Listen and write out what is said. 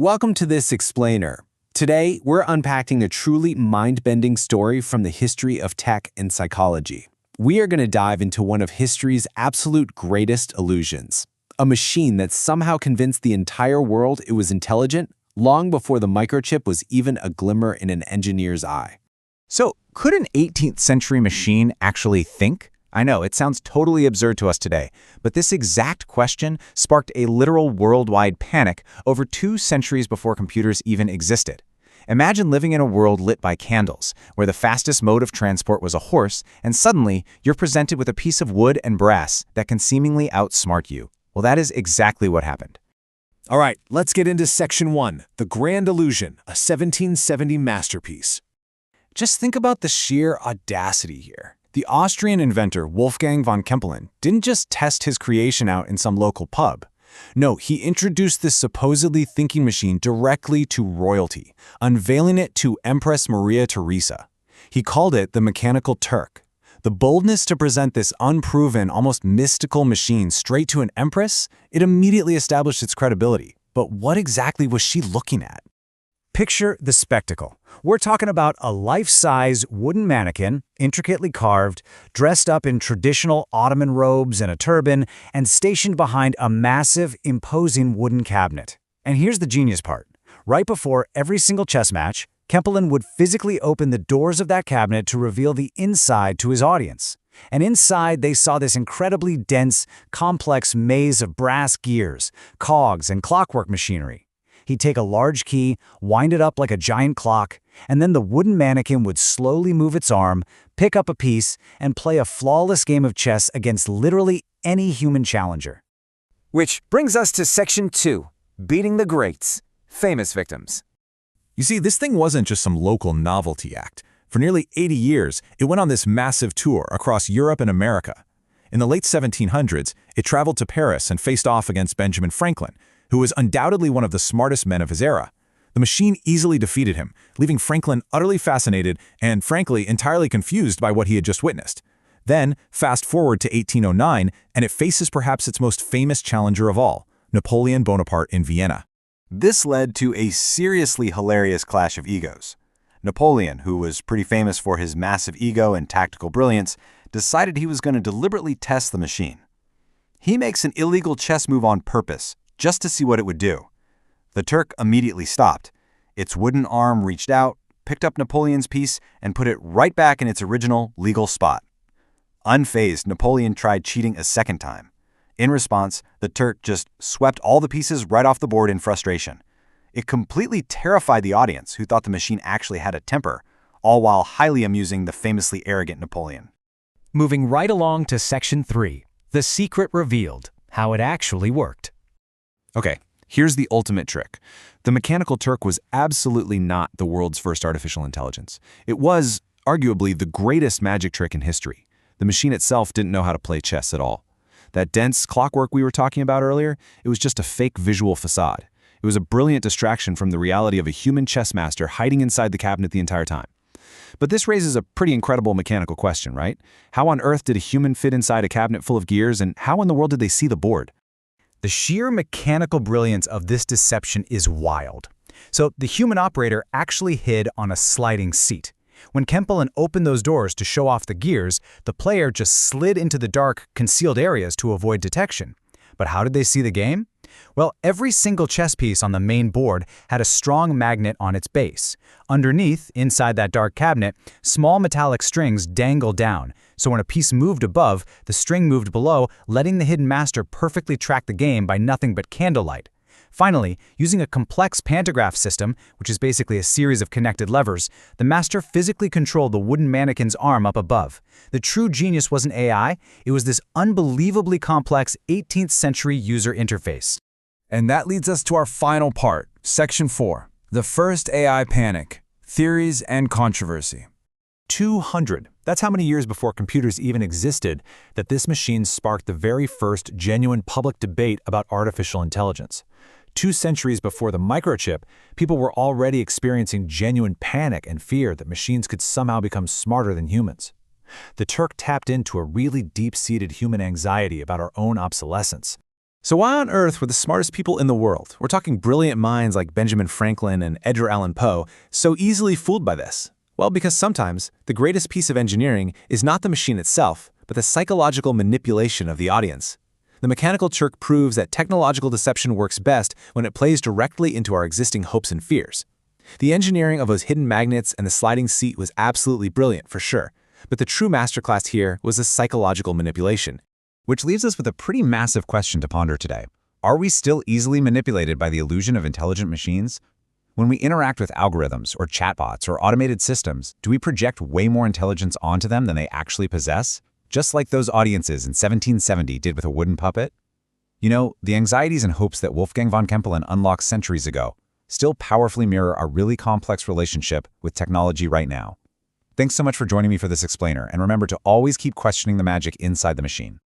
Welcome to this explainer. Today, we're unpacking a truly mind-bending story from the history of tech and psychology. We are going to dive into one of history's absolute greatest illusions, a machine that somehow convinced the entire world it was intelligent long before the microchip was even a glimmer in an engineer's eye. So, could an 18th century machine actually think? I know, it sounds totally absurd to us today, but this exact question sparked a literal worldwide panic over 2 centuries before computers even existed. Imagine living in a world lit by candles, where the fastest mode of transport was a horse, and suddenly you're presented with a piece of wood and brass that can seemingly outsmart you. Well, that is exactly what happened. All right, let's get into Section 1, The Grand Illusion, a 1770 masterpiece. Just think about the sheer audacity here. The Austrian inventor Wolfgang von Kempelen didn't just test his creation out in some local pub. No, he introduced this supposedly thinking machine directly to royalty, unveiling it to Empress Maria Theresa. He called it the mechanical Turk. The boldness to present this unproven, almost mystical machine straight to an empress, it immediately established its credibility. But what exactly was she looking at? Picture the spectacle. We're talking about a life-size wooden mannequin, intricately carved, dressed up in traditional Ottoman robes and a turban, and stationed behind a massive, imposing wooden cabinet. And here's the genius part. Right before every single chess match, Kempelen would physically open the doors of that cabinet to reveal the inside to his audience. And inside, they saw this incredibly dense, complex maze of brass gears, cogs, and clockwork machinery. He'd take a large key, wind it up like a giant clock, and then the wooden mannequin would slowly move its arm, pick up a piece, and play a flawless game of chess against literally any human challenger. Which brings us to Section 2, Beating the Greats, Famous Victims. You see, this thing wasn't just some local novelty act. For nearly 80 years, it went on this massive tour across Europe and America. In the late 1700s, it traveled to Paris and faced off against Benjamin Franklin, who was undoubtedly one of the smartest men of his era. The machine easily defeated him, leaving Franklin utterly fascinated and, frankly, entirely confused by what he had just witnessed. Then, fast forward to 1809, and it faces perhaps its most famous challenger of all, Napoleon Bonaparte in Vienna. This led to a seriously hilarious clash of egos. Napoleon, who was pretty famous for his massive ego and tactical brilliance, decided he was going to deliberately test the machine. He makes an illegal chess move on purpose, just to see what it would do. The Turk immediately stopped. Its wooden arm reached out, picked up Napoleon's piece, and put it right back in its original legal spot. Unfazed, Napoleon tried cheating a second time. In response, the Turk just swept all the pieces right off the board in frustration. It completely terrified the audience, who thought the machine actually had a temper, all while highly amusing the famously arrogant Napoleon. Moving right along to Section 3, The Secret Revealed, How It Actually Worked. Okay, here's the ultimate trick. The mechanical Turk was absolutely not the world's first artificial intelligence. It was, arguably, the greatest magic trick in history. The machine itself didn't know how to play chess at all. That dense clockwork we were talking about earlier, it was just a fake visual facade. It was a brilliant distraction from the reality of a human chess master hiding inside the cabinet the entire time. But this raises a pretty incredible mechanical question, right? How on earth did a human fit inside a cabinet full of gears, and how in the world did they see the board? The sheer mechanical brilliance of this deception is wild. So the human operator actually hid on a sliding seat. When Kempelen opened those doors to show off the gears, the player just slid into the dark, concealed areas to avoid detection. But how did they see the game? Well, every single chess piece on the main board had a strong magnet on its base. Underneath, inside that dark cabinet, small metallic strings dangled down, so when a piece moved above, the string moved below, letting the hidden master perfectly track the game by nothing but candlelight. Finally, using a complex pantograph system, which is basically a series of connected levers, the master physically controlled the wooden mannequin's arm up above. The true genius wasn't AI, it was this unbelievably complex 18th century user interface. And that leads us to our final part, Section 4, The First AI Panic, Theories and Controversy. 200. That's how many years before computers even existed that this machine sparked the very first genuine public debate about artificial intelligence. 2 centuries before the microchip, people were already experiencing genuine panic and fear that machines could somehow become smarter than humans. The Turk tapped into a really deep-seated human anxiety about our own obsolescence. So why on earth were the smartest people in the world, we're talking brilliant minds like Benjamin Franklin and Edgar Allan Poe, so easily fooled by this? Well, because sometimes the greatest piece of engineering is not the machine itself, but the psychological manipulation of the audience. The Mechanical Turk proves that technological deception works best when it plays directly into our existing hopes and fears. The engineering of those hidden magnets and the sliding seat was absolutely brilliant, for sure, but the true masterclass here was the psychological manipulation. Which leaves us with a pretty massive question to ponder today. Are we still easily manipulated by the illusion of intelligent machines? When we interact with algorithms or chatbots or automated systems, do we project way more intelligence onto them than they actually possess? Just like those audiences in 1770 did with a wooden puppet? You know, the anxieties and hopes that Wolfgang von Kempelen unlocked centuries ago still powerfully mirror our really complex relationship with technology right now. Thanks so much for joining me for this explainer, and remember to always keep questioning the magic inside the machine.